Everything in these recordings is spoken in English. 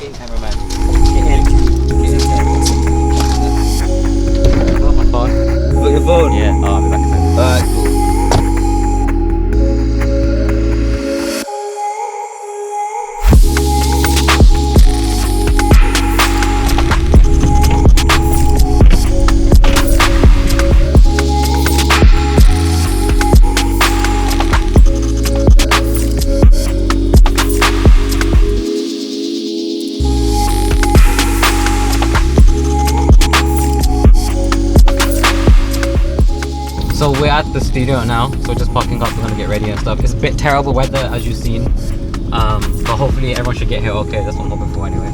Okay, cameraman. Get in. Get in. Got my phone. Got your phone? Yeah. Oh, I'll be back in a second. Alright, cool. So we're at the studio now, so we're just parking up, we're gonna get ready and stuff. It's a bit terrible weather as you've seen, but hopefully everyone should get here okay. That's what I'm hoping for anyway.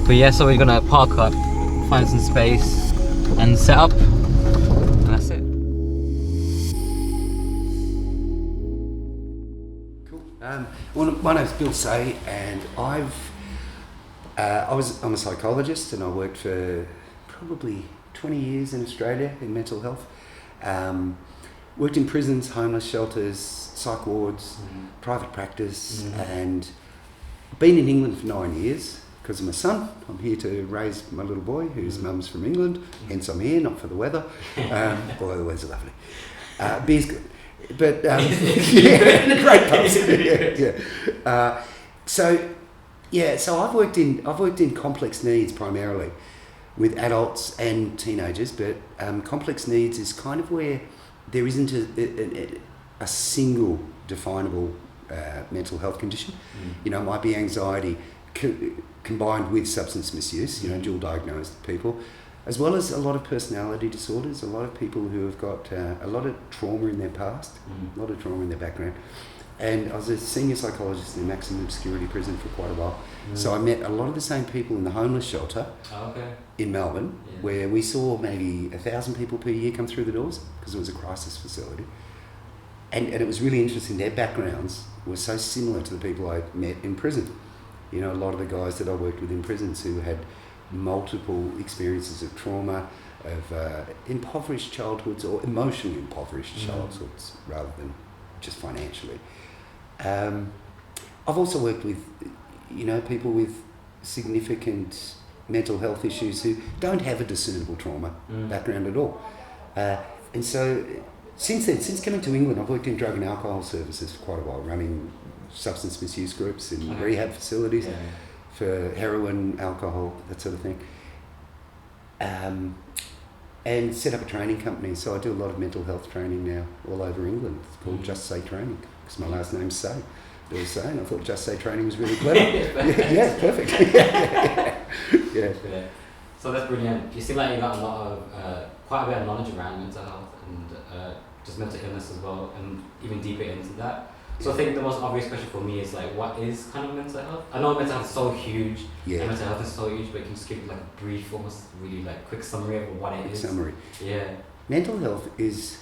But yeah, so we're gonna park up, find some space and set up, and that's it. Cool. Well, my name's Bill Say, and I'm a psychologist, and I worked for probably 20 years in Australia in mental health. Worked in prisons, homeless shelters, psych wards, private practice, and been in England for 9 years because of my son. I'm here to raise my little boy whose mum's from England, hence I'm here, not for the weather, although the weather's lovely. Beer's good. But yeah, great pubs. So I've worked in complex needs primarily with adults and teenagers, but complex needs is kind of where there isn't a single definable mental health condition. You know, it might be anxiety combined with substance misuse, you know, dual diagnosed people, as well as a lot of personality disorders, a lot of people who have got a lot of trauma in their past, a lot of trauma in their background. And I was a senior psychologist in a maximum security prison for quite a while. So I met a lot of the same people in the homeless shelter in Melbourne, where we saw maybe 1,000 people per year come through the doors because it was a crisis facility. And it was really interesting. Their backgrounds were so similar to the people I met in prison. You know, a lot of the guys that I worked with in prisons who had multiple experiences of trauma, of impoverished childhoods or emotionally impoverished childhoods rather than just financially. I've also worked with, you know, people with significant mental health issues who don't have a discernible trauma background at all. And so since then, since coming to England, I've worked in drug and alcohol services for quite a while, running substance misuse groups in rehab facilities for heroin, alcohol, that sort of thing. And set up a training company. So I do a lot of mental health training now all over England. It's called Just Say Training, because my last name's Say. Bill Say, and I thought Just Say Training was really clever. yeah, perfect. yeah. So that's brilliant. You seem like you got a lot of, quite a bit of knowledge around mental health and just mental illness as well, and even deeper into that. So I think the most obvious question for me is like, what is kind of mental health? I know mental health is so huge, and mental health is so huge, but can you just give like a brief, almost really like quick summary of what it is? Summary. Yeah. Mental health is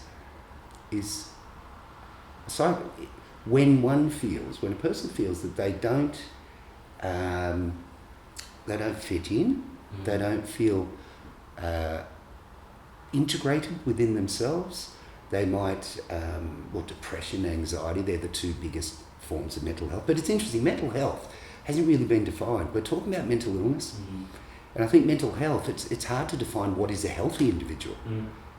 so when a person feels that they don't fit in, they don't feel integrated within themselves. They might, depression, anxiety, they're the two biggest forms of mental health. But it's interesting, mental health hasn't really been defined. We're talking about mental illness. And I think mental health, it's hard to define what is a healthy individual.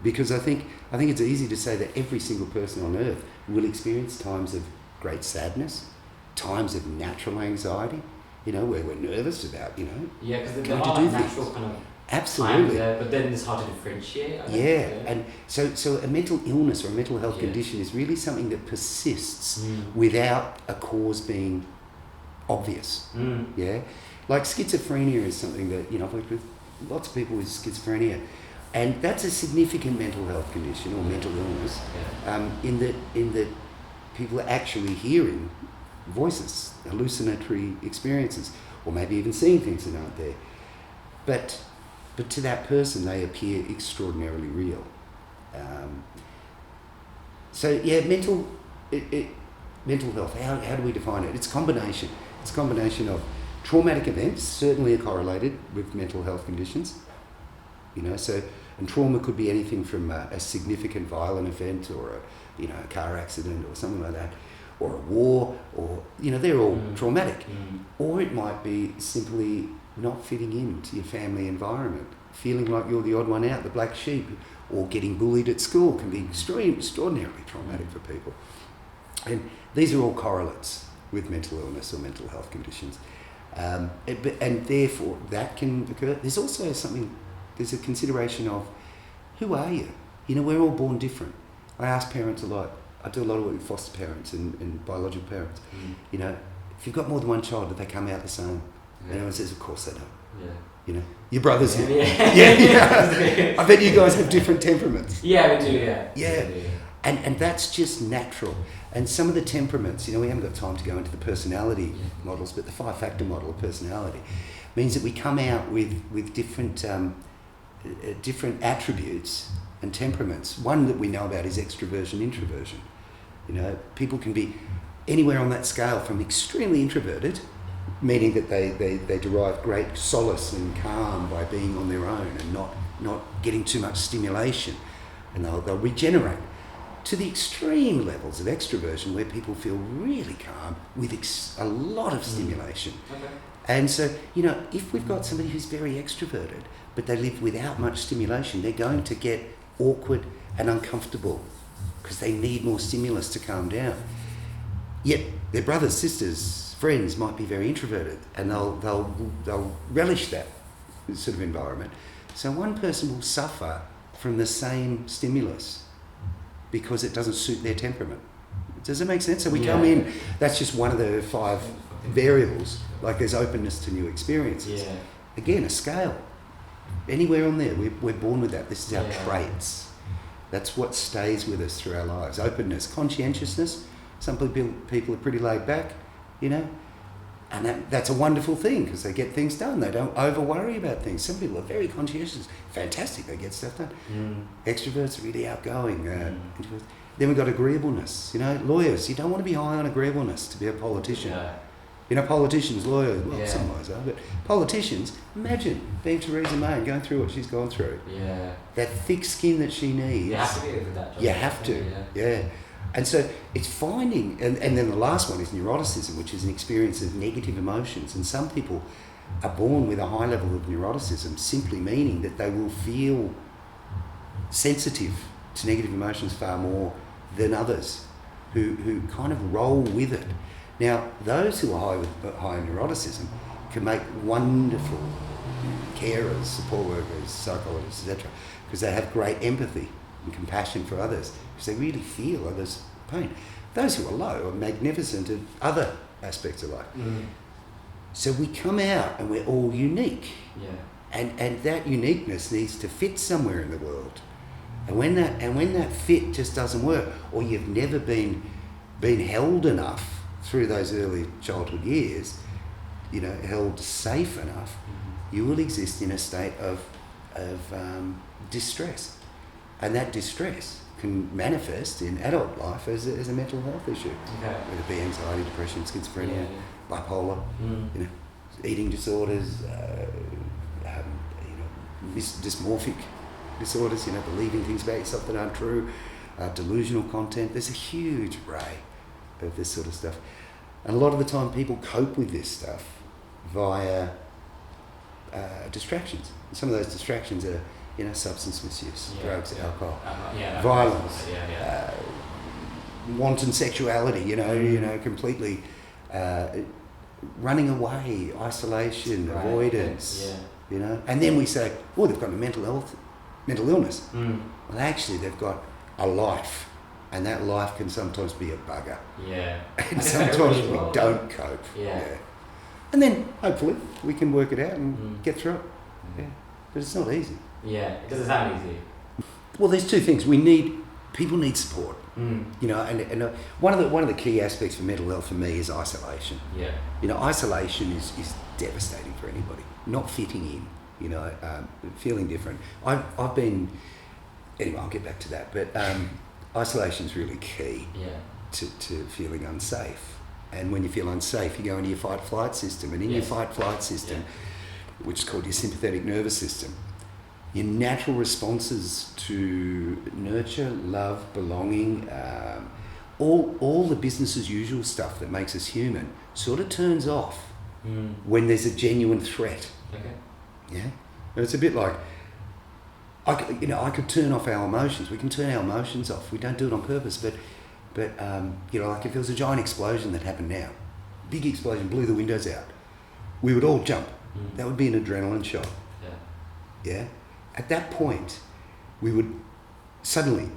Because I think it's easy to say that every single person on earth will experience times of great sadness, times of natural anxiety, you know, where we're nervous about, you know, yeah, because going there to are do like things. natural kind of Absolutely. times, but then it's hard to differentiate. I think. And so a mental illness or a mental health condition is really something that persists without a cause being obvious. Yeah, like schizophrenia is something that, you know, I've worked with lots of people with schizophrenia, and that's a significant mental health condition or mental illness. In that people are actually hearing voices, hallucinatory experiences, or maybe even seeing things that aren't there. But to that person, they appear extraordinarily real. Mental health, how do we define it? It's a combination. It's a combination of traumatic events, certainly are correlated with mental health conditions. You know, and trauma could be anything from a significant violent event or a car accident or something like that, or a war, or, they're all traumatic. Mm. Or it might be simply not fitting into your family environment, feeling like you're the odd one out, the black sheep, or getting bullied at school can be extraordinarily traumatic for people. And these are all correlates with mental illness or mental health conditions. And therefore, that can occur. There's also there's a consideration of, who are you? We're all born different. I ask parents a lot. I do a lot of work with foster parents and biological parents. If you've got more than one child, do they come out the same? And everyone says, of course they don't. Yeah. Your brothers. Yeah. I bet you guys have different temperaments. Yeah, we do, yeah. Yeah. And that's just natural. And some of the temperaments, we haven't got time to go into the personality models, but the 5-factor model of personality means that we come out with different attributes and temperaments. One that we know about is extroversion, introversion. People can be anywhere on that scale from extremely introverted, meaning that they derive great solace and calm by being on their own and not getting too much stimulation, and they'll regenerate, to the extreme levels of extroversion where people feel really calm with a lot of stimulation. Okay. And so, if we've got somebody who's very extroverted, but they live without much stimulation, they're going to get awkward and uncomfortable because they need more stimulus to calm down. Yet their brothers, sisters, friends might be very introverted, and they'll relish that sort of environment. So one person will suffer from the same stimulus because it doesn't suit their temperament. Does that make sense? So we come in, that's just one of the 5 variables, like there's openness to new experiences. Yeah. Again, a scale. Anywhere on there, we're born with that. This is our traits. That's what stays with us through our lives. Openness, conscientiousness. Some people are pretty laid back, and that's a wonderful thing because they get things done. They don't over-worry about things. Some people are very conscientious. Fantastic, they get stuff done. Extroverts are really outgoing. Introverts. Then we've got agreeableness. Lawyers, you don't want to be high on agreeableness to be a politician. Politicians, lawyers, well, some lawyers are, but politicians, imagine being Theresa May and going through what she's gone through. Yeah. That thick skin that she needs. You have to be with that job. You have to, yeah. And so it's finding, and then the last one is neuroticism, which is an experience of negative emotions. And some people are born with a high level of neuroticism, simply meaning that they will feel sensitive to negative emotions far more than others who kind of roll with it. Now, those who are high in neuroticism can make wonderful carers, support workers, psychologists, etc., because they have great empathy and compassion for others, because they really feel others' pain. Those who are low are magnificent at other aspects of life. So we come out and we're all unique. And that uniqueness needs to fit somewhere in the world. And when that fit just doesn't work, or you've never been held enough through those early childhood years, held safe enough, you will exist in a state of distress. And that distress can manifest in adult life as a mental health issue. Okay. Whether it be anxiety, depression, schizophrenia, bipolar, eating disorders, dysmorphic disorders, believing things about yourself that aren't true, delusional content. There's a huge array of this sort of stuff. And a lot of the time people cope with this stuff via distractions. Some of those distractions are, substance misuse, drugs, alcohol, violence, wanton sexuality, completely running away, isolation, avoidance, And then we say, oh, they've got a mental illness. Well, actually, they've got a life. And that life can sometimes be a bugger. Yeah. And sometimes we don't cope. Yeah. And then, hopefully, we can work it out and get through it. Yeah. But it's not easy. Yeah, it doesn't sound easy. Well, there's 2 things. People need support. And one of the key aspects for mental health for me is isolation. Yeah. Isolation is devastating for anybody. Not fitting in, feeling different. I've been, anyway, I'll get back to that, but isolation is really key to feeling unsafe. And when you feel unsafe, you go into your fight-flight system. And in your fight-flight system, which is called your sympathetic nervous system, your natural responses to nurture, love, belonging, all the business as usual stuff that makes us human sort of turns off when there's a genuine threat. Okay. Yeah, and it's a bit like I could turn off our emotions. We can turn our emotions off. We don't do it on purpose, but like if there was a giant explosion that happened now, big explosion blew the windows out, we would all jump. That would be an adrenaline shot. Yeah. At that point, we would suddenly.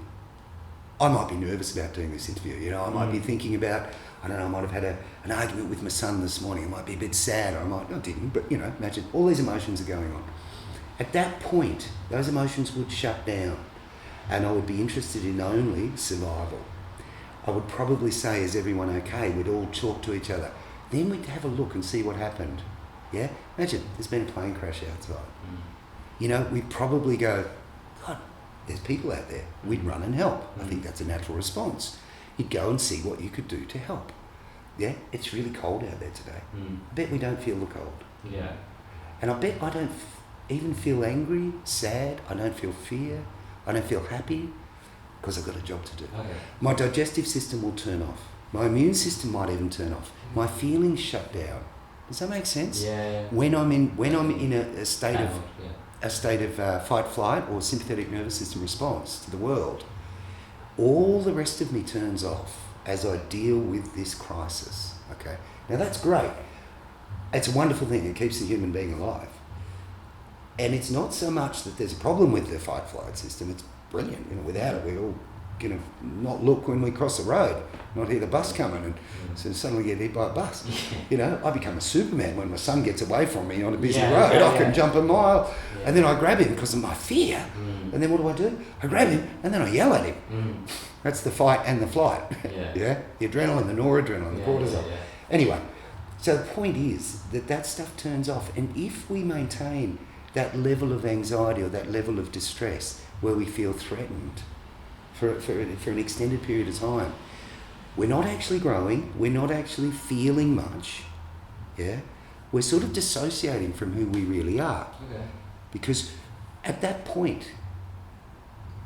I might be nervous about doing this interview. I might be thinking about, I don't know, I might have had an argument with my son this morning. I might be a bit sad, or I didn't, but imagine all these emotions are going on. At that point, those emotions would shut down, and I would be interested in only survival. I would probably say, is everyone okay? We'd all talk to each other. Then we'd have a look and see what happened. Yeah? Imagine, there's been a plane crash outside. We'd probably go, God, there's people out there. We'd run and help. I think that's a natural response. You'd go and see what you could do to help. Yeah, it's really cold out there today. I bet we don't feel the cold. Yeah. And I bet I don't even feel angry, sad. I don't feel fear. I don't feel happy because I've got a job to do. Okay. My digestive system will turn off. My immune system might even turn off. My feelings shut down. Does that make sense? Yeah. When I'm in a state of fight, flight, or sympathetic nervous system response to the world, all the rest of me turns off as I deal with this crisis. Okay, now that's great. It's a wonderful thing. It keeps the human being alive. And it's not so much that there's a problem with the fight, flight system. It's brilliant. Without it, we all not look when we cross the road, not hear the bus coming, and so suddenly get hit by a bus. I become a Superman when my son gets away from me on a busy road. I can jump a mile, and then I grab him because of my fear. And then what do? I grab him, and then I yell at him. That's the fight and the flight. The adrenaline, the noradrenaline, the cortisol. Anyway, so the point is that stuff turns off, and if we maintain that level of anxiety or that level of distress where we feel threatened for an extended period of time, we're not actually growing, we're not actually feeling much, we're sort of dissociating from who we really are. Because at that point,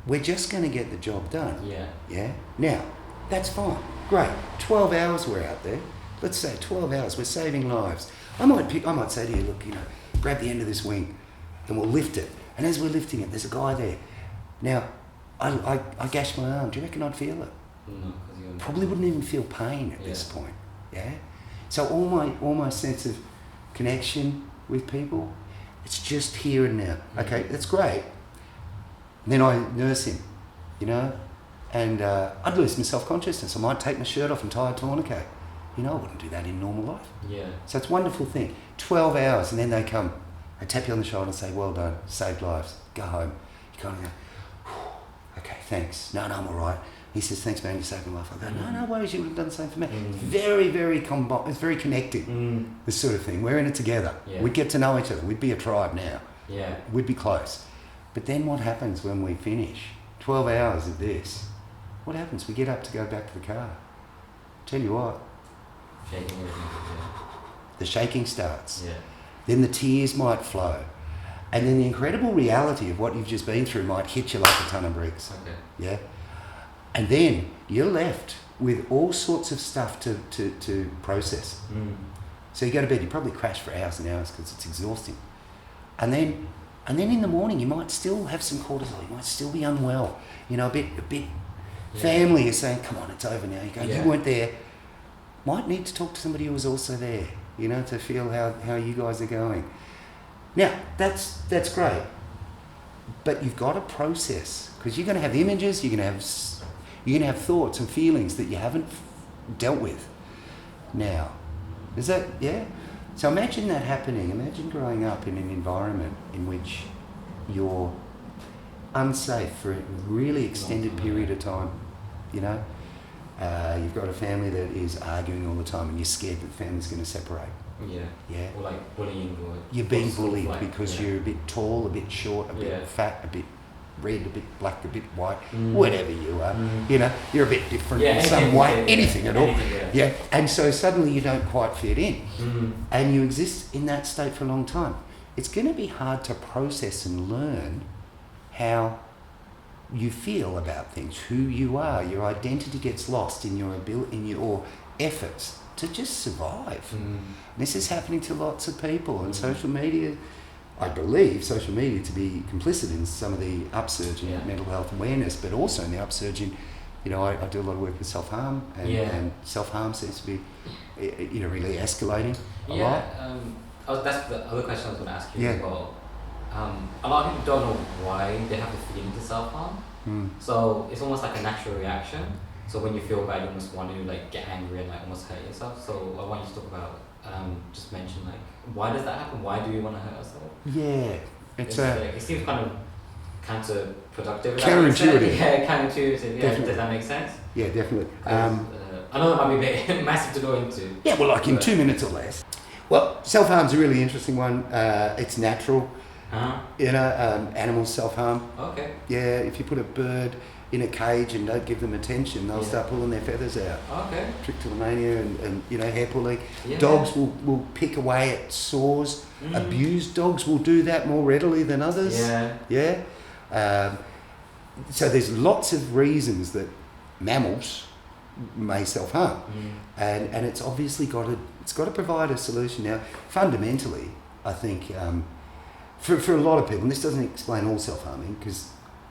we're just going to get the job done. Now, that's fine, great, 12 hours we're out there, let's say 12 hours, we're saving lives. I might say to you, look, grab the end of this wing and we'll lift it, and as we're lifting it, there's a guy there. Now, I gashed my arm. Do you reckon I'd feel it? No, probably wouldn't even feel pain at this point. So all my sense of connection with people, it's just here and now. Okay, that's great. And then I nurse him, and I'd lose my self-consciousness. I might take my shirt off and tie a tourniquet. I wouldn't do that in normal life. So it's a wonderful thing. 12 hours, and then they come. They tap you on the shoulder and say, well done, saved lives, go home. You kind of go, okay, thanks. No, I'm all right. He says, thanks, man, you saved my life. I go, no worries, you would have done the same for me. It's very, very it's very connected, this sort of thing. We're in it together. We'd get to know each other. We'd be a tribe now. We'd be close. But then what happens when we finish 12 hours of this? What happens? We get up to go back to the car. Tell you what. Shaking everything. The shaking starts. Then the tears might flow. And then the incredible reality of what you've just been through might hit you like a ton of bricks. And then you're left with all sorts of stuff to process. So you go to bed, you probably crash for hours and hours because it's exhausting. And then in the morning you might still have some cortisol, you might still be unwell. A bit family is saying, come on, it's over now. You go, you weren't there. Might need to talk to somebody who was also there, to feel how you guys are going. Now, that's great, but you've got to process, because you're going to have images, you're going to have thoughts and feelings that you haven't dealt with. Now, is that So imagine that happening. Imagine growing up in an environment in which you're unsafe for a really extended period of time. You've got a family that is arguing all the time, and you're scared that the family's going to separate. Or like bullying. You're being bullied because you're a bit tall, a bit short, a bit fat, a bit red, a bit black, a bit white, whatever you are. You're a bit different in some way, anything at all. And so suddenly you don't quite fit in, and you exist in that state for a long time. It's going to be hard to process and learn how you feel about things, who you are. Your identity gets lost in your your efforts to just survive. This is happening to lots of people, and social media, I believe social media to be complicit in some of the upsurge in mental health awareness, but also in the upsurge in, I do a lot of work with self-harm, and self-harm seems to be, really escalating a lot. That's the other question I was going to ask you as well. A lot of people don't know why they have the feeling to self-harm. So it's almost like a natural reaction. So when you feel bad, you almost want to get angry and almost hurt yourself. So I want you to talk about, just mention why does that happen? Why do we want to hurt ourselves? Yeah, it seems kind of counterproductive. Counterintuitive. Yeah, counterintuitive. Yeah, Definitely. Does that make sense? Yeah, definitely. I know that might be a bit massive to go into. Yeah, well, in 2 minutes or less. Well, self-harm's a really interesting one. It's natural. Animals self-harm. Okay. Yeah, if you put a bird in a cage and don't give them attention, they'll start pulling their feathers out. Okay. Trichotillomania and hair pulling. Yeah. Dogs will pick away at sores. Abused dogs will do that more readily than others. Yeah. So there's lots of reasons that mammals may self-harm, and it's obviously got to provide a solution. Now, fundamentally, I think for a lot of people, and this doesn't explain all self-harming, because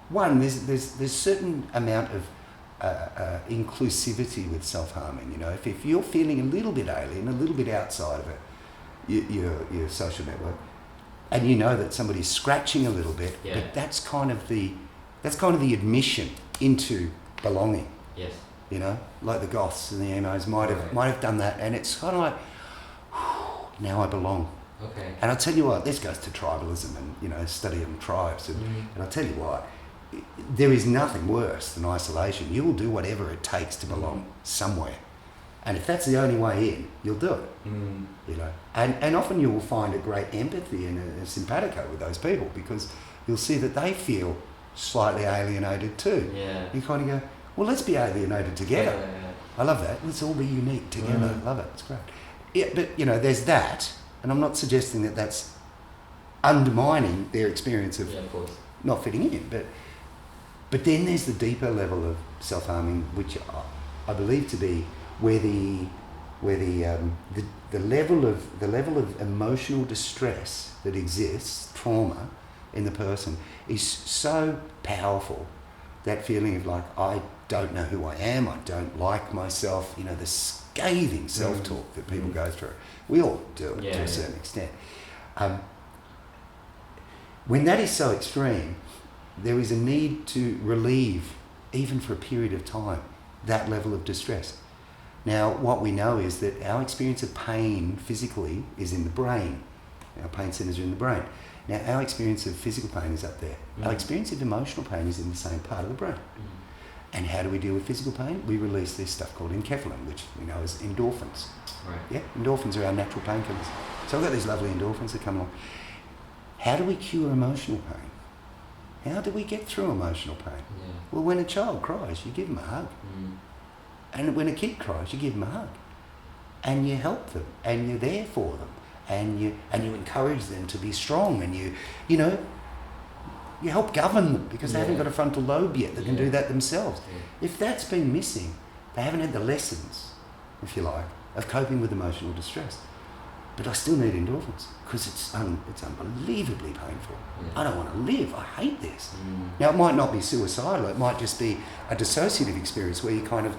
one, there's certain amount of inclusivity with self-harming. If you're feeling a little bit alien, a little bit outside of it, your social network, and that somebody's scratching a little bit, but that's kind of the admission into belonging. Yes. Like the goths and the emos might have done that, and it's kind of like, now I belong. Okay. And I'll tell you what, this goes to tribalism and study of tribes, and I'll tell you what, there is nothing worse than isolation. You will do whatever it takes to belong somewhere, and if that's the only way in, you'll do it. And often you will find a great empathy and a simpatico with those people, because you'll see that they feel slightly alienated too. Yeah. You kind of go, well, let's be alienated together. Yeah. I love that. Let's all be unique together. I love it. It's great. Yeah, but there's that, and I'm not suggesting that that's undermining their experience of not fitting in. But then there's the deeper level of self-harming, which I believe to be where the level of emotional distress that exists, trauma, in the person is so powerful. That feeling of I don't know who I am, I don't like myself, the scathing self-talk that people go through. We all do it to a certain extent. When that is so extreme, there is a need to relieve, even for a period of time, that level of distress. Now, what we know is that our experience of pain physically is in the brain. Our pain centers are in the brain. Now, our experience of physical pain is up there. Our experience of emotional pain is in the same part of the brain. And how do we deal with physical pain? We release this stuff called enkephalin, which we know is endorphins. Right. Yeah, endorphins are our natural painkillers. So I've got these lovely endorphins that come along. How do we cure emotional pain? How do we get through emotional pain? Yeah. Well, when a child cries, you give them a hug. And when a kid cries, you give them a hug. And you help them, and you're there for them. And you encourage them to be strong, and you help govern them, because they haven't got a frontal lobe yet that can do that themselves. If that's been missing, they haven't had the lessons, if you like, of coping with emotional distress. But I still need endorphins, because it's unbelievably painful. I don't want to live. I hate this. Now, it might not be suicidal. It might just be a dissociative experience where you kind of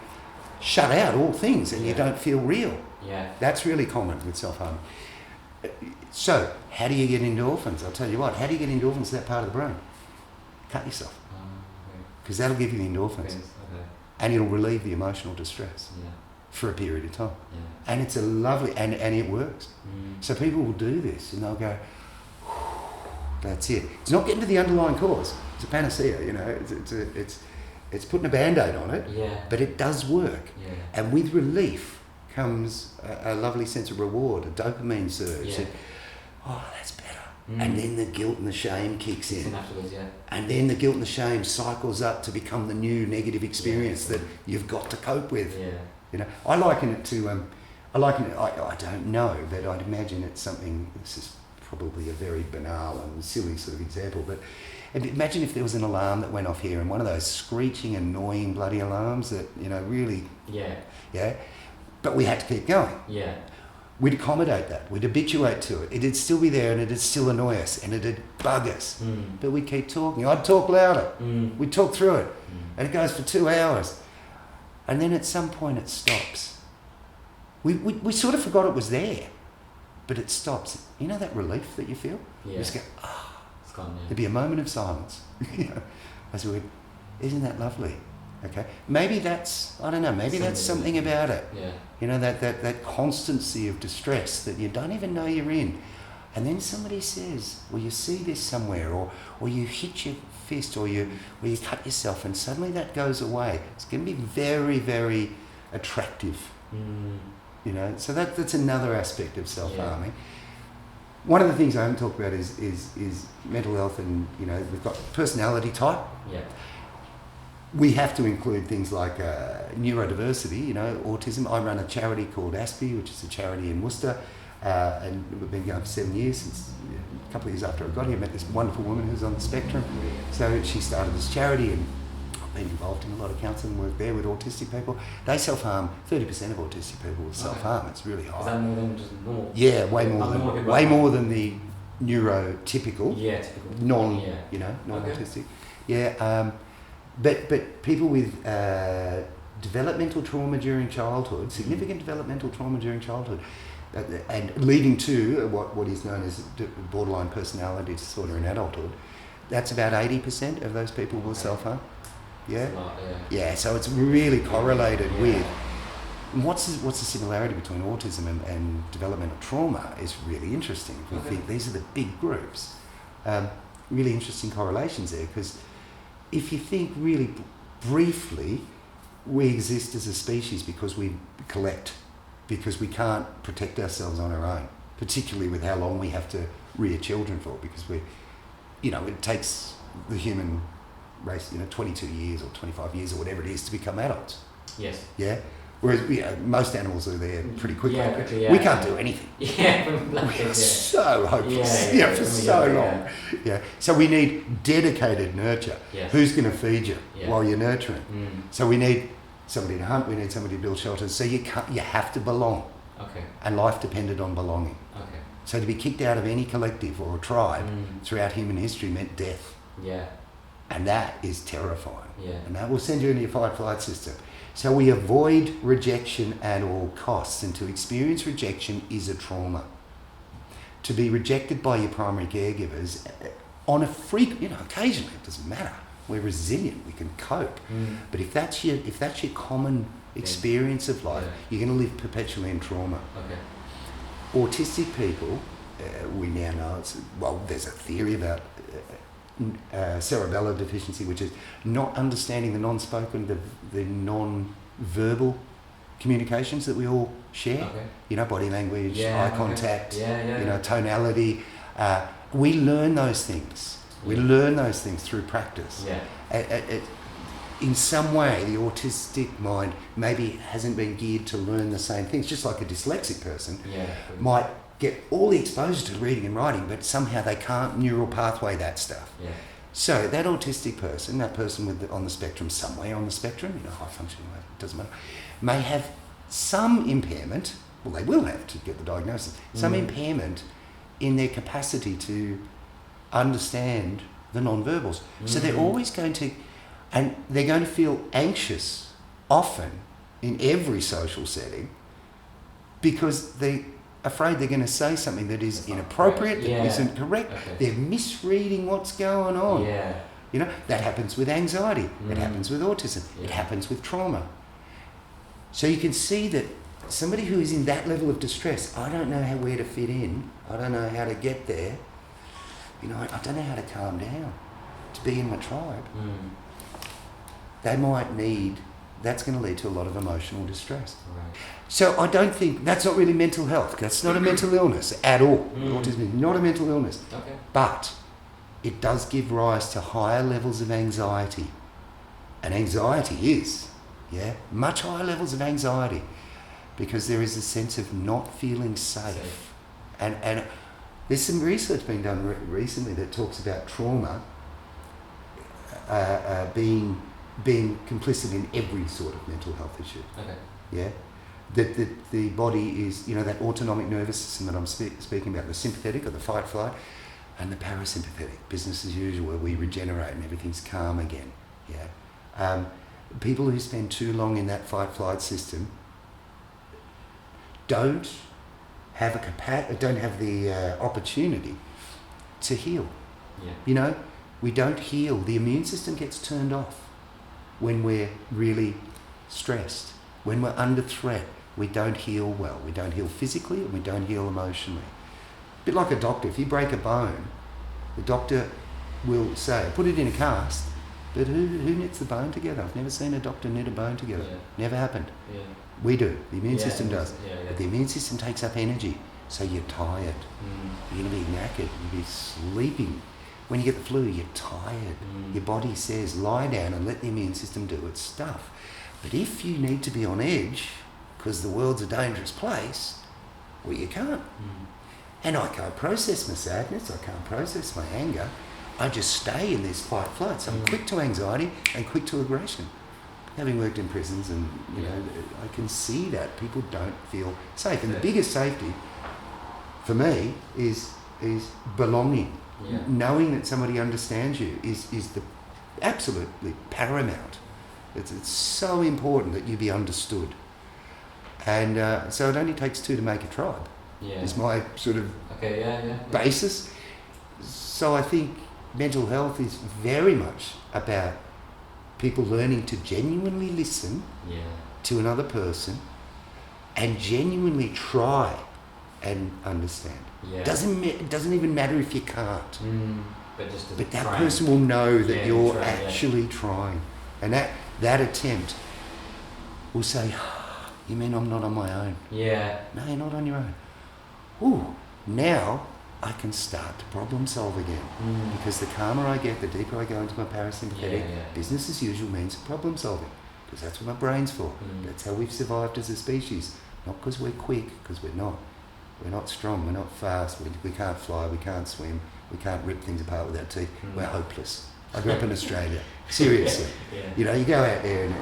shut out all things and you don't feel real. Yeah. That's really common with self-harm. So, how do you get endorphins? I'll tell you what, how do you get endorphins to that part of the brain? Cut yourself. Because that'll give you the endorphins. And it'll relieve the emotional distress for a period of time. And it's a lovely, and it works. So people will do this and they'll go, that's it. It's not getting to the underlying cause. It's a panacea, it's putting a Band-Aid on it, but it does work. And with relief comes a lovely sense of reward, a dopamine surge. And, that's better. And then the guilt and the shame kicks in. And then the guilt and the shame cycles up to become the new negative experience that you've got to cope with. I liken it to, I don't know, but I'd imagine it's something, this is probably probably a very banal and silly sort of example, but imagine if there was an alarm that went off here, and one of those screeching, annoying bloody alarms that, really... Yeah? But we had to keep going. Yeah. We'd accommodate that. We'd habituate to it. It'd still be there and it'd still annoy us and it'd bug us. But we'd keep talking. I'd talk louder. We'd talk through it. And it goes for 2 hours. And then at some point it stops. We sort of forgot it was there. But it stops. You know that relief that you feel? Yeah. You just go, It's gone, yeah. There'd be a moment of silence. As we went, isn't that lovely? Okay. Maybe that's, I don't know, maybe that's something about it. Yeah. That constancy of distress that you don't even know you're in. And then somebody says, well, you see this somewhere, or you hit your fist, or you cut yourself, and suddenly that goes away. It's going to be very, very attractive. So that's another aspect of self-harming. Yeah. One of the things I haven't talked about is mental health, and we've got personality type. Yeah. We have to include things like neurodiversity, autism. I run a charity called ASPI, which is a charity in Worcester, and we've been going for 7 years, since a couple of years after I got here. I met this wonderful woman who's on the spectrum. So she started this charity, and I've been involved in a lot of counselling work there with autistic people. They self-harm. 30% of autistic people will self-harm. It's really high. Is that more than just normal? Yeah, way more than the neurotypical, typical. non-autistic. Yeah. But people with developmental trauma during childhood, significant developmental trauma during childhood, and leading to what is known as borderline personality disorder in adulthood, that's about 80% of those people will self-harm. Yeah? Yeah, so it's really correlated with... And what's the similarity between autism and developmental trauma is really interesting. We think these are the big groups. Really interesting correlations there, because if you think really briefly, we exist as a species because we collect, because we can't protect ourselves on our own, particularly with how long we have to rear children for, because it takes the human race, 22 years or 25 years or whatever it is to become adults. Yes. Yeah? Whereas most animals are there pretty quickly. Yeah, quickly, yeah. We can't do anything. We're so hopeless for so long. Yeah. So we need dedicated nurture. Yes. Who's going to feed you while you're nurturing? So we need somebody to hunt, we need somebody to build shelters. So you have to belong. Okay. And life depended on belonging. Okay. So to be kicked out of any collective or a tribe throughout human history meant death. Yeah. And that is terrifying. Yeah. And that will send you into your fight-flight system. So we avoid rejection at all costs, and to experience rejection is a trauma. To be rejected by your primary caregivers on a occasionally, it doesn't matter. We're resilient, we can cope. But if that's your common experience of life, you're going to live perpetually in trauma. Okay. Autistic people, we now know there's a theory about cerebellar deficiency, which is not understanding the non-spoken, the non-verbal communications that we all share. Okay. Body language, eye contact, tonality. We learn those things. We learn those things through practice. In some way, the autistic mind maybe hasn't been geared to learn the same things, just like a dyslexic person might get all the exposure to reading and writing, but somehow they can't neural pathway that stuff. Yeah. So that autistic person, that person on the spectrum, somewhere on the spectrum, high functioning, it doesn't matter, may have some impairment, well, they will have to get the diagnosis, some impairment in their capacity to understand the non-verbals. So they're always going to, and they're going to feel anxious often in every social setting because they afraid they're going to say something that is inappropriate, that isn't correct. Okay. They're misreading what's going on. Yeah. That happens with anxiety. It happens with autism. It happens with trauma. So you can see that somebody who is in that level of distress, I don't know where to fit in. I don't know how to get there. I don't know how to calm down, to be in my tribe. They might need... That's going to lead to a lot of emotional distress. Right. So I don't think... That's not really mental health. That's not a mental illness at all. Autism is not a mental illness. Okay. But it does give rise to higher levels of anxiety. And anxiety is, much higher levels of anxiety. Because there is a sense of not feeling safe. And There's some research being done recently that talks about trauma being complicit in every sort of mental health issue. Okay. Yeah, that the body is, you know, that autonomic nervous system that I'm speaking about, the sympathetic or the fight flight, and the parasympathetic, business as usual, where we regenerate and everything's calm again. Yeah, people who spend too long in that fight flight system don't have the opportunity to heal. Yeah. You know, we don't heal. The immune system gets turned off when we're really stressed. When we're under threat, we don't heal well. We don't heal physically and we don't heal emotionally. A bit like a doctor. If you break a bone, the doctor will say, put it in a cast, but who knits the bone together? I've never seen a doctor knit a bone together. Yeah. Never happened. Yeah. We do. The immune system does. Yeah. But the immune system takes up energy, so you're tired. You're going to be knackered. You'll be sleeping. When you get the flu, you're tired. Your body says, lie down and let the immune system do its stuff. But if you need to be on edge, because the world's a dangerous place, well, you can't. And I can't process my sadness. I can't process my anger. I just stay in this fight flight. So I'm quick to anxiety and quick to aggression. Having worked in prisons, and you know, I can see that people don't feel safe. And the biggest safety for me is belonging. Yeah. Knowing that somebody understands you is the absolutely paramount. It's so important that you be understood. And so it only takes two to make a tribe. Yeah. Is my sort of basis. So I think mental health is very much about people learning to genuinely listen to another person and genuinely try and understand. Yeah. It doesn't even matter if you can't. But that person will know that you're actually trying. And that attempt will say, you mean I'm not on my own? Yeah. No, you're not on your own. Ooh, now I can start to problem solve again. Because the calmer I get, the deeper I go into my parasympathetic, business as usual means problem solving. Because that's what my brain's for. That's how we've survived as a species. Not because we're quick, because we're not. We're not strong, we're not fast, we can't fly, we can't swim, we can't rip things apart with our teeth. We're hopeless. I grew up in Australia. Seriously. You know, you go out there and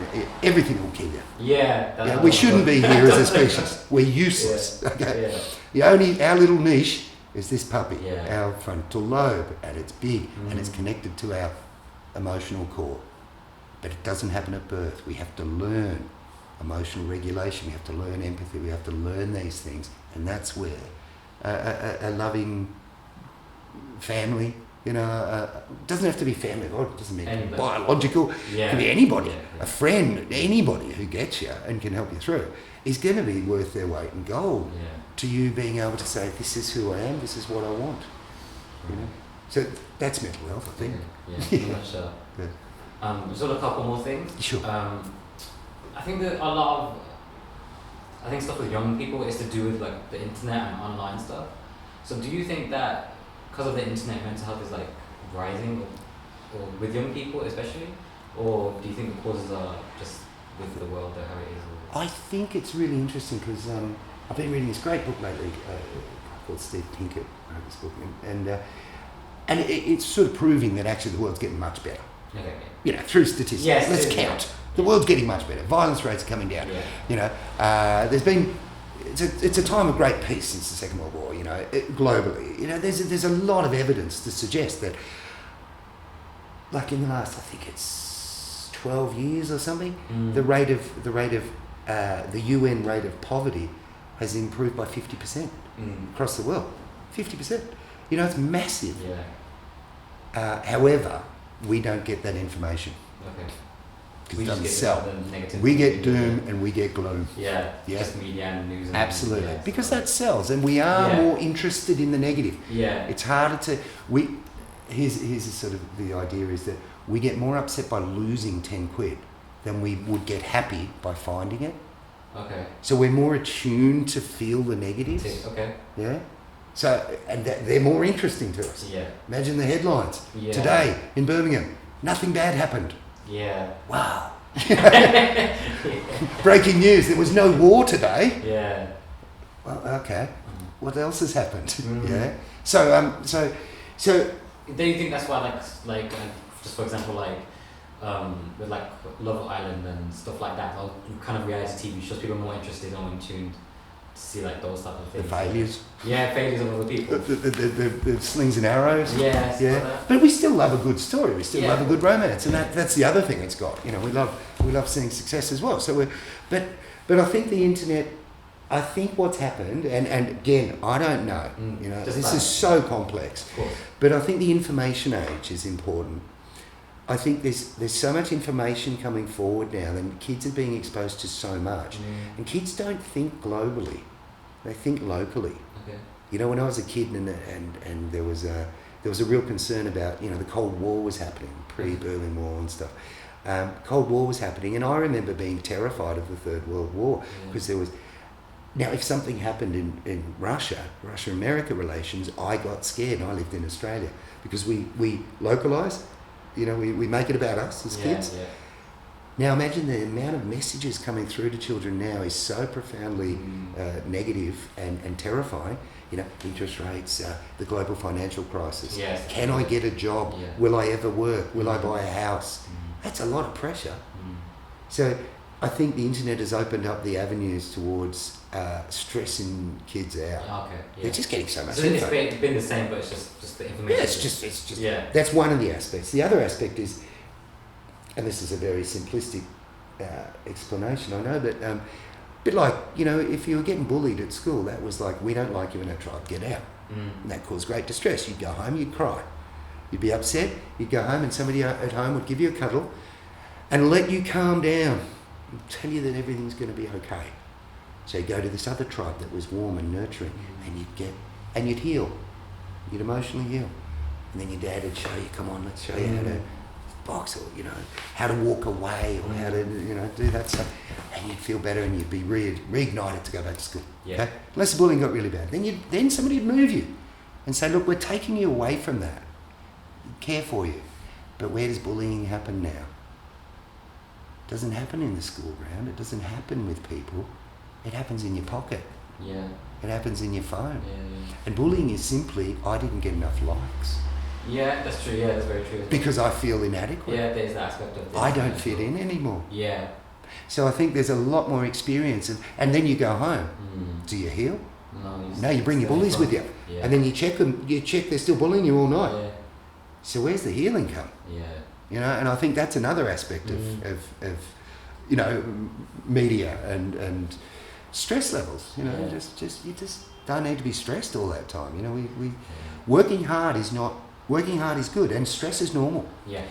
everything will kill you. We shouldn't be here as a species. We're useless. Okay. Our little niche is this puppy, our frontal lobe, and it's big and it's connected to our emotional core. But it doesn't happen at birth. We have to learn emotional regulation, we have to learn empathy, we have to learn these things, and that's where a loving family, you know, doesn't have to be family, it doesn't mean biological, it can be anybody, a friend, anybody who gets you and can help you through is going to be worth their weight in gold to you being able to say, this is who I am, this is what I want. You know? So that's mental health, I think. Sure. Just a couple more things. Sure. I think that a lot of stuff with young people is to do with like the internet and online stuff. So do you think that because of the internet, mental health is like rising, or with young people especially, or do you think the causes are just with the world how it is? I think it's really interesting because I've been reading this great book lately called Steve Pinkett wrote this book, and it's sort of proving that actually the world's getting much better. Okay. You know, through statistics. Let's count. The world's getting much better. Violence rates are coming down. You know, there's been it's a time of great peace since the Second World War. You know, globally. You know, there's a lot of evidence to suggest that, like in the last, I think it's 12 years or something, the rate of the UN rate of poverty has improved by 50% across the world. 50%. You know, it's massive. However, we don't get that information. Okay. It doesn't sell. We get doom and we get gloom. Just media and news. And absolutely, because that sells, and we are more interested in the negative. It's harder to. Here's sort of the idea is that we get more upset by losing 10 quid than we would get happy by finding it. Okay. So we're more attuned to feel the negatives. Okay. Yeah. So and they're more interesting to us. Imagine the headlines today in Birmingham. Nothing bad happened. Wow. Breaking news, there was no war today. Well, okay. What else has happened? So Do you think that's why, just for example, with like Love Island and stuff like that, or kind of reality TV shows, people are more interested or in tuned to see like those type of the things? failures, Yeah, failures of other people. the slings and arrows. Yeah. Yeah, but we still love a good story. We still Yeah. love a good romance, and that's the other thing it's got. You know, we love seeing success as well. So but I think the internet. I think what's happened, and again, I don't know. You know, this is so complex. Of course. But I think the information age is important. I think there's so much information coming forward now, and kids are being exposed to so much, and kids don't think globally; they think locally. Okay. You know, when I was a kid, and there was a real concern about, you know, the Cold War was happening, pre-Berlin Wall and stuff. Cold War was happening, and I remember being terrified of the Third World War because there was. Now, if something happened in Russia-America relations, I got scared. I lived in Australia because we localise, you know, we make it about us as kids. Yeah. Now, imagine the amount of messages coming through to children now is so profoundly negative and terrifying. You know, interest rates, the global financial crisis. Yes. Can I get a job? Yeah. Will I ever work? Will I buy a house? That's a lot of pressure. So I think the internet has opened up the avenues towards stressing kids out. Okay. Yeah. They're just getting so much So info. it's been the same, but it's just the information. Yeah, it's just. Yeah. That's one of the aspects. The other aspect is, and this is a very simplistic explanation, I know, but a bit like, you know, if you were getting bullied at school, that was like, we don't like you in our tribe, get out. And that caused great distress. You'd go home, you'd cry. You'd be upset, you'd go home, and somebody at home would give you a cuddle and let you calm down and tell you that everything's going to be okay. So you go to this other tribe that was warm and nurturing, and you'd heal. You'd emotionally heal. And then your dad would show you, come on, let's show you how to box, or, you know, how to walk away, or how to, you know, do that stuff. And you'd feel better, and you'd be reignited to go back to school. Yeah. Okay? Unless the bullying got really bad. Then somebody would move you and say, look, we're taking you away from that. We care for you. But where does bullying happen now? It doesn't happen in the school ground. It doesn't happen with people. It happens in your pocket. Yeah. It happens in your phone. Yeah. And bullying is simply, I didn't get enough likes. Yeah, that's true. Yeah, that's very true. Because I feel inadequate. Yeah, there's that aspect of this. I don't fit in anymore. Yeah. So I think there's a lot more experience. And then you go home. Do you heal? No, you bring your bullies with you. Yeah. And then you check them. You check they're still bullying you all night. Yeah. So where's the healing come? Yeah. You know, and I think that's another aspect of you know, media and stress levels. You know, you just don't need to be stressed all that time. You know, we working hard is good, and stress is normal. Yeah.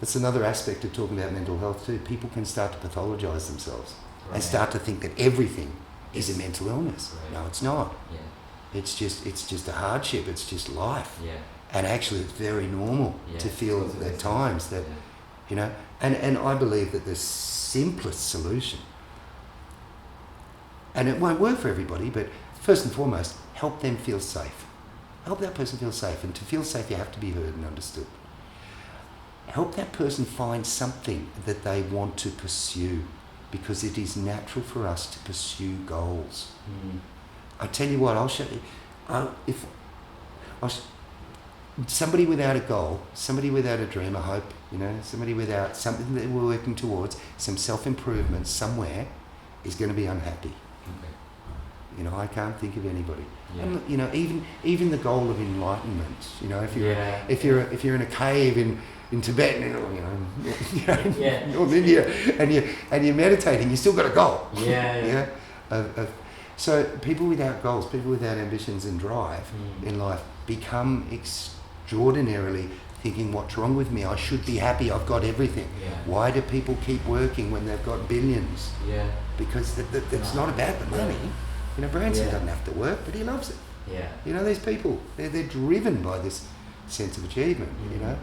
That's another aspect of talking about mental health too. People can start to pathologise themselves and start to think that everything is a mental illness. Right. No, it's not. Yeah. It's just a hardship. It's just life. Yeah. And actually, it's very normal to feel at times that, you know, and I believe that the simplest solution, and it won't work for everybody, but first and foremost, help them feel safe. Help that person feel safe. And to feel safe, you have to be heard and understood. Help that person find something that they want to pursue, because it is natural for us to pursue goals. I tell you what, I'll show you. Somebody without a goal, somebody without a dream, a hope, you know, somebody without something that we're working towards, some self-improvement somewhere, is going to be unhappy. Okay. You know, I can't think of anybody. Yeah. And, you know, even the goal of enlightenment. You know, if you're in a cave in Tibet, you know, North India, and you're meditating, you still got a goal. Yeah. So people without goals, people without ambitions and drive in life, become extraordinarily thinking, what's wrong with me? I should be happy. I've got everything. Yeah. Why do people keep working when they've got billions? Yeah. Because it's not about the money. You know, Branson doesn't have to work, but he loves it. Yeah. You know, these people, they're driven by this sense of achievement. You know,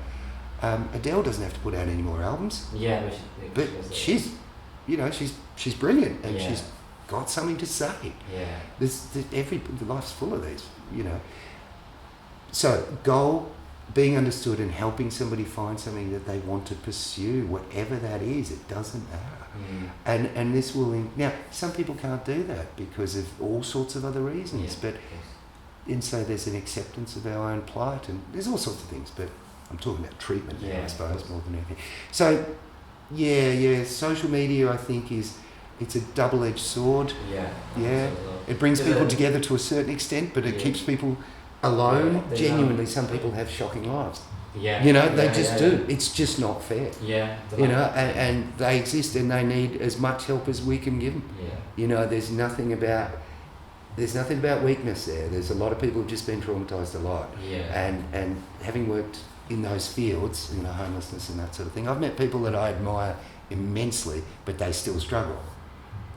Adele doesn't have to put out any more albums. Yeah, but she's brilliant, and she's got something to say. Yeah. Life's full of these. You know. So goal, being understood, and helping somebody find something that they want to pursue, whatever that is, it doesn't matter. And this will now some people can't do that because of all sorts of other reasons. But and so there's an acceptance of our own plight, and there's all sorts of things, but I'm talking about treatment now, I suppose, more than anything. So, social media, I think, it's a double-edged sword. Yeah. It brings people together to a certain extent, but it keeps people alone. Genuinely, some people have shocking lives. They just do. It's just not fair. And they exist, and they need as much help as we can give them. There's nothing about weakness there. There's a lot of people who've just been traumatised a lot. And having worked in those fields, homelessness and that sort of thing, I've met people that I admire immensely, but they still struggle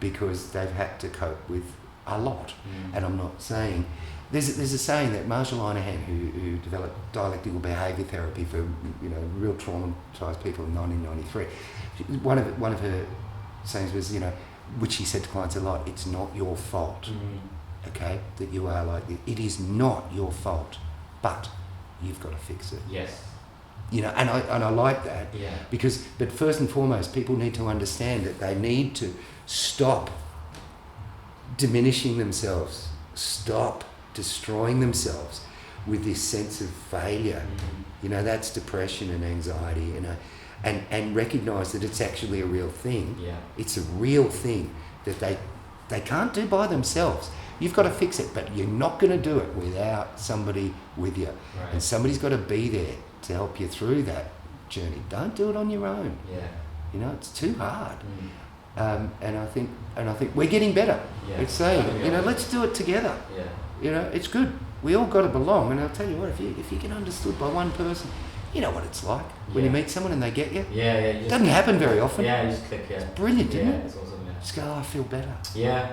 because they've had to cope with a lot. And I'm not saying... There's a saying that Marshall Linehan, who developed dialectical behaviour therapy for real traumatised people in 1993, one of her sayings was, which she said to clients a lot, it's not your fault, okay, that you are like this. It is not your fault, but you've got to fix it. Yes. And I like that but first and foremost, people need to understand that they need to stop diminishing themselves, stop destroying themselves with this sense of failure. That's depression and anxiety, and recognise that it's actually a real thing. It's a real thing that they can't do by themselves. You've got to fix it, but you're not going to do it without somebody with you. Right. And somebody's got to be there to help you through that journey. Don't do it on your own. It's too hard. And I think we're getting better. It's saying, let's do it together. It's good. We all got to belong. And I'll tell you what, if you get understood by one person, you know what it's like when you meet someone and they get you. It doesn't happen very often. You just click. It's brilliant, isn't it? It's awesome. Just go, I feel better.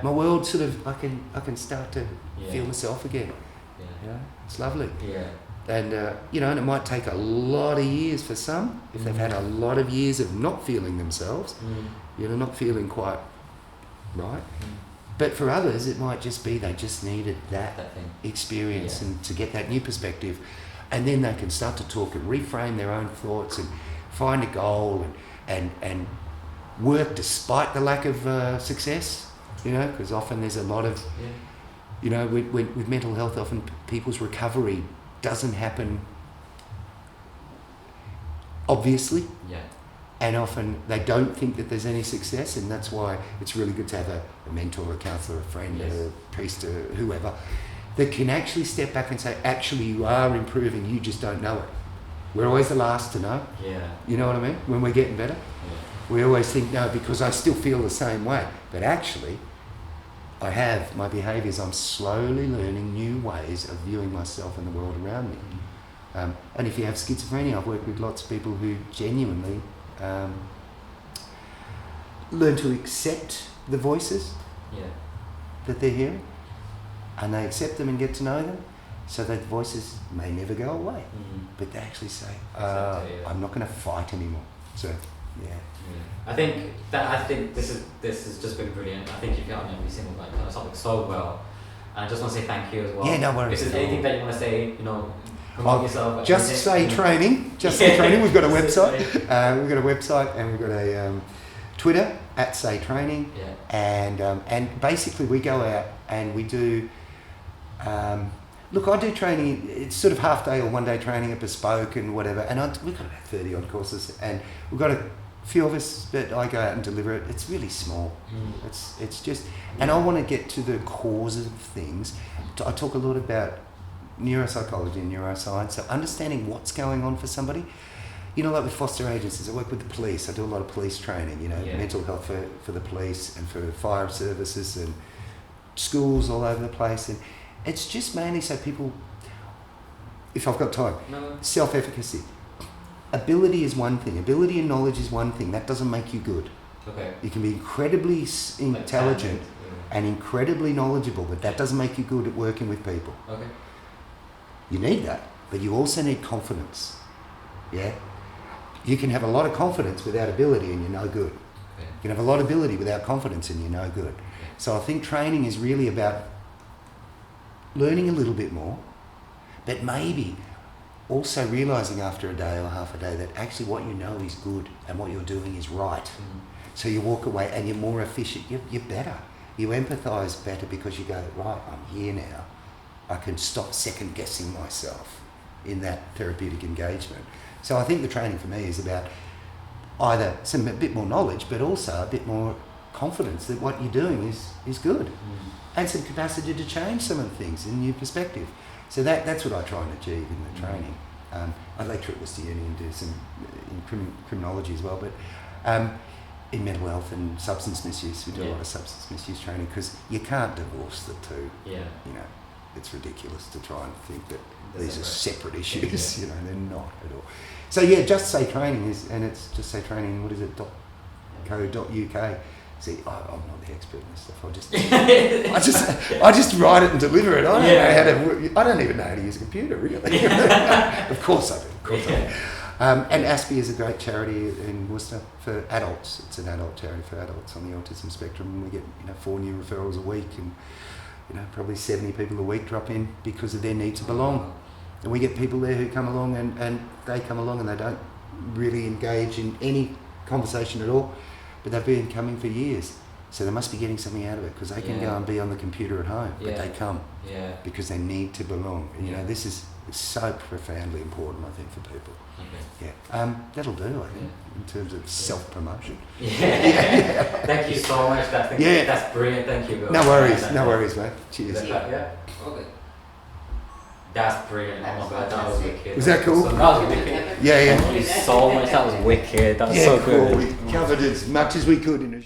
My world sort of, I can start to feel myself again. It's lovely. And and it might take a lot of years for some, if they've had a lot of years of not feeling themselves, not feeling quite right. But for others, it might just be they just needed that experience and to get that new perspective, and then they can start to talk and reframe their own thoughts and find a goal and work despite the lack of success. Because often there's a lot of with mental health, often people's recovery doesn't happen obviously. And often they don't think that there's any success, and that's why it's really good to have a mentor, a counsellor, a friend, a priest, or whoever, that can actually step back and say, actually, you are improving, you just don't know it. We're always the last to know. You know what I mean? When we're getting better. We always think, no, because I still feel the same way. But actually, I have my behaviours. I'm slowly learning new ways of viewing myself and the world around me. And if you have schizophrenia, I've worked with lots of people who genuinely learn to accept the voices that they're hearing, and they accept them and get to know them, so that the voices may never go away, but they actually say, I'm not going to fight anymore. So I think this has just been brilliant. I think you've hit on every single topic so well, and I just want to say thank you as well. No worries. If there's anything that you want to say, promote yourself. Just say training. We've got a website. We've got a website, and we've got a Twitter @SayTraining, and basically we go out and we do. Look, I do training. It's sort of half day or 1 day training at Bespoke and whatever. And we've got about 30 odd courses, and we've got a few of us that I go out and deliver it. It's really small. It's just, and I want to get to the cause of things. I talk a lot about neuropsychology and neuroscience, so understanding what's going on for somebody. Like with foster agencies, I work with the police. I do a lot of police training, mental health for the police and for fire services and schools all over the place. And it's just mainly so people, if I've got time, self-efficacy. Ability is one thing. Ability and knowledge is one thing. That doesn't make you good. Okay. You can be incredibly intelligent and incredibly knowledgeable, but that doesn't make you good at working with people. Okay. You need that, but you also need confidence. You can have a lot of confidence without ability and you're no good. Okay. You can have a lot of ability without confidence and you're no good. So I think training is really about learning a little bit more, but maybe also realising after a day or half a day that actually what you know is good and what you're doing is right. So you walk away and you're more efficient, you're better. You empathise better because you go, right, I'm here now. I can stop second guessing myself in that therapeutic engagement. So I think the training for me is about either a bit more knowledge, but also a bit more confidence that what you're doing is good, and some capacity to change some of the things in your perspective. So that's what I try and achieve in the training. I lecture at Worcester Uni and do some in criminology as well, but in mental health and substance misuse, we do a lot of substance misuse training because you can't divorce the two. Yeah. You know, it's ridiculous to try and think that these are separate issues. You know, they're not at all. So yeah, Just Say Training is, and it's Just Say Training. What is it? .co.uk. See, I'm not the expert in this stuff. I just write it and deliver it. I don't know how to. I don't even know how to use a computer, really. Of course I do. Of course I do. And ASPI is a great charity in Worcester for adults. It's an adult charity for adults on the autism spectrum. We get 4 new referrals a week, and probably 70 people a week drop in because of their need to belong. And we get people there who come along and they come along and they don't really engage in any conversation at all, but they've been coming for years. So they must be getting something out of it because they can go and be on the computer at home, but they come because they need to belong. And this is so profoundly important, I think, for people. Okay. Yeah, that'll do, I think, in terms of self-promotion. Thank you so much. That's brilliant. Thank you. No worries, mate. Cheers. Okay. That's brilliant. Oh my god, that was wicked. Was that cool? That was wicked. Yeah. Thank you so much. That was wicked. That was so cool. good. We covered as much as we could in a